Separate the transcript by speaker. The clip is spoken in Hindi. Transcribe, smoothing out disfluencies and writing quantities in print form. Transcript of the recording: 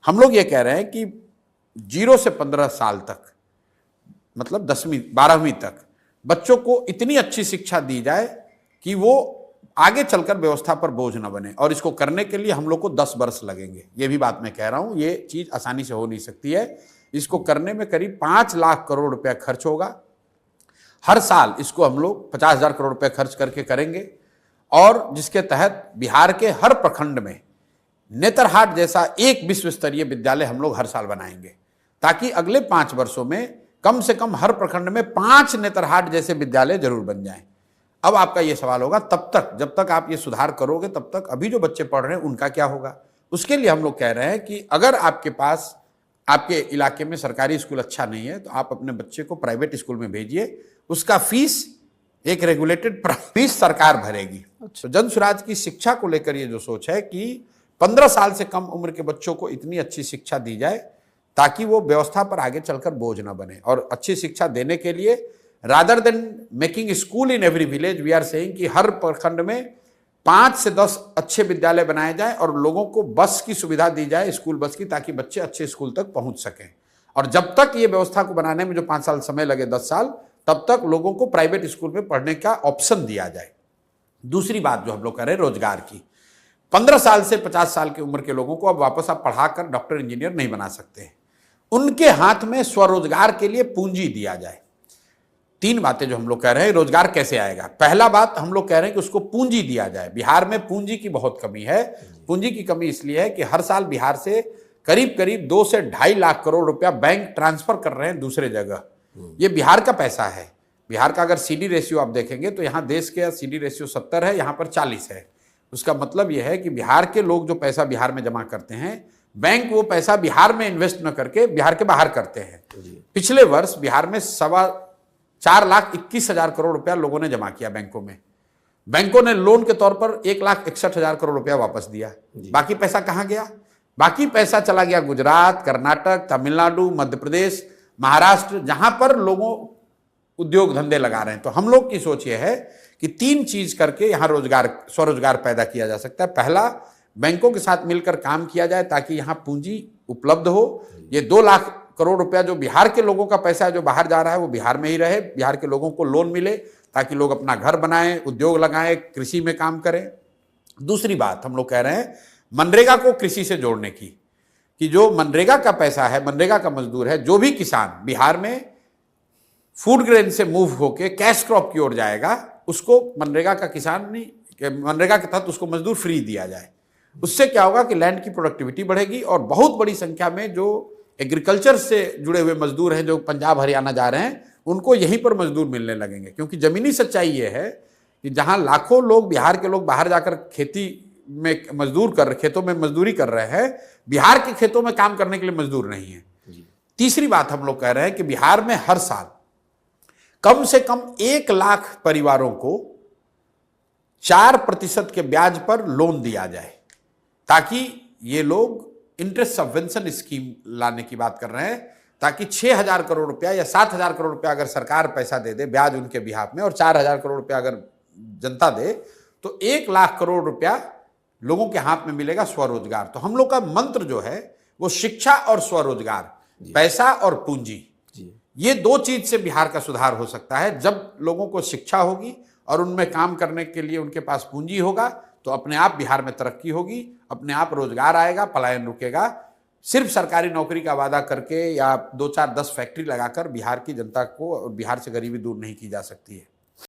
Speaker 1: हम लोग ये कह रहे हैं कि 0 से 15 साल तक, मतलब 10वीं 12वीं तक बच्चों को इतनी अच्छी शिक्षा दी जाए कि वो आगे चलकर व्यवस्था पर बोझ न बने। और इसको करने के लिए हम लोग को 10 वर्ष लगेंगे। ये भी बात मैं कह रहा हूं, ये चीज आसानी से हो नहीं सकती है। इसको करने में करीब 5 लाख करोड़ रुपया खर्च होगा। हर साल इसको हम लोग 50,000 करोड़ रुपया खर्च करके करेंगे, और जिसके तहत बिहार के हर प्रखंड में नेतरहाट जैसा एक विश्व स्तरीय विद्यालय हम लोग हर साल बनाएंगे, ताकि अगले 5 वर्षों में कम से कम हर प्रखंड में 5 नेतरहाट जैसे विद्यालय जरूर बन जाएं। अब आपका यह सवाल होगा, तब तक जब तक आप ये सुधार करोगे तब तक अभी जो बच्चे पढ़ रहे हैं उनका क्या होगा? उसके लिए हम लोग कह रहे हैं कि अगर आपके पास आपके इलाके में सरकारी स्कूल अच्छा नहीं है तो आप अपने बच्चे को प्राइवेट स्कूल में भेजिए। उसका फीस एक रेगुलेटेड फीस सरकार भरेगी। तो जन स्वराज की शिक्षा को लेकर ये जो सोच है कि 15 साल से कम उम्र के बच्चों को इतनी अच्छी शिक्षा दी जाए ताकि वो व्यवस्था पर आगे चलकर बोझ ना बने। और अच्छी शिक्षा देने के लिए rather than making school in every village, we are saying कि हर प्रखंड में 5 से 10 अच्छे विद्यालय बनाए जाएं और लोगों को बस की सुविधा दी जाए, स्कूल बस की, ताकि बच्चे अच्छे स्कूल तक पहुंच सकें। और जब तक ये व्यवस्था को बनाने में जो 5 साल समय लगे, 10 साल, तब तक लोगों को प्राइवेट स्कूल में पढ़ने का ऑप्शन दिया जाए। दूसरी बात जो हम लोग कर रहे हैं रोजगार की, 15 साल से 50 साल की उम्र के लोगों को अब वापस आप पढ़ाकर डॉक्टर इंजीनियर नहीं बना सकते हैं। उनके हाथ में स्वरोजगार के लिए पूंजी दिया जाए। 3 बातें जो हम लोग कह रहे हैं, रोजगार कैसे आएगा। पहला बात हम लोग कह रहे हैं कि उसको पूंजी दिया जाए। बिहार में पूंजी की बहुत कमी है। पूंजी की कमी इसलिए है कि हर साल बिहार से करीब करीब 2 से 2.5 लाख करोड़ रुपया बैंक ट्रांसफर कर रहे हैं दूसरे जगह। ये बिहार का पैसा है। बिहार का अगर सीडी रेशियो आप देखेंगे तो यहाँ देश के सीडी रेशियो 70 है, यहाँ पर 40 है। उसका मतलब यह है कि बिहार के लोग जो पैसा बिहार में जमा करते हैं, बैंक वो पैसा बिहार में इन्वेस्ट न करके बिहार के बाहर करते हैं। पिछले वर्ष बिहार में 4,21,000 करोड़ रुपया लोगों ने जमा किया बैंकों में। बैंकों ने लोन के तौर पर 1,61,000 करोड़ रुपया वापस दिया। बाकी पैसा कहां गया? बाकी पैसा चला गया गुजरात, कर्नाटक, तमिलनाडु, मध्य प्रदेश, महाराष्ट्र, जहां पर लोगों उद्योग धंधे लगा रहे हैं। तो हम लोग की सोच ये है कि 3 चीज करके यहां रोजगार, स्वरोजगार पैदा किया जा सकता है। पहला, बैंकों के साथ मिलकर काम किया जाए ताकि यहां पूंजी उपलब्ध हो। ये 2 लाख करोड़ रुपया जो बिहार के लोगों का पैसा है जो बाहर जा रहा है वो बिहार में ही रहे। बिहार के लोगों को लोन मिले ताकि लोग अपना घर बनाएं, उद्योग लगाएं, कृषि में काम करें। दूसरी बात हम लोग कह रहे हैं मनरेगा को कृषि से जोड़ने की, कि जो मनरेगा का पैसा है, मनरेगा का मजदूर है, जो भी किसान बिहार में फूड ग्रेन से मूव होके कैश क्रॉप की ओर जाएगा, उसको मनरेगा का किसान नहीं, मनरेगा के तहत उसको मजदूर फ्री दिया जाए। उससे क्या होगा कि लैंड की प्रोडक्टिविटी बढ़ेगी और बहुत बड़ी संख्या में जो एग्रीकल्चर से जुड़े हुए मजदूर हैं जो पंजाब हरियाणा जा रहे हैं, उनको यहीं पर मजदूर मिलने लगेंगे। क्योंकि जमीनी सच्चाई ये है कि जहां लाखों लोग, बिहार के लोग बाहर जाकर खेती में खेतों में मजदूरी कर रहे हैं, बिहार के खेतों में काम करने के लिए मजदूर नहीं है। तीसरी बात हम लोग कह रहे हैं कि बिहार में हर साल कम से कम 1 लाख परिवारों को 4% के ब्याज पर लोन दिया जाए, ताकि ये लोग इंटरेस्ट सबवेंशन स्कीम लाने की बात कर रहे हैं, ताकि 6,000 करोड़ रुपया या 7,000 करोड़ रुपया अगर सरकार पैसा दे दे ब्याज उनके बिहाफ में, और 4,000 करोड़ रुपया अगर जनता दे, तो 1 लाख करोड़ रुपया लोगों के हाथ में मिलेगा स्वरोजगार। तो हम लोग का मंत्र जो है वो शिक्षा और स्वरोजगार, पैसा और पूंजी, ये 2 चीज से बिहार का सुधार हो सकता है। जब लोगों को शिक्षा होगी और उनमें काम करने के लिए उनके पास पूंजी होगा तो अपने आप बिहार में तरक्की होगी, अपने आप रोजगार आएगा, पलायन रुकेगा। सिर्फ सरकारी नौकरी का वादा करके या 2, 4, 10 फैक्ट्री लगाकर बिहार की जनता को और बिहार से गरीबी दूर नहीं की जा सकती है।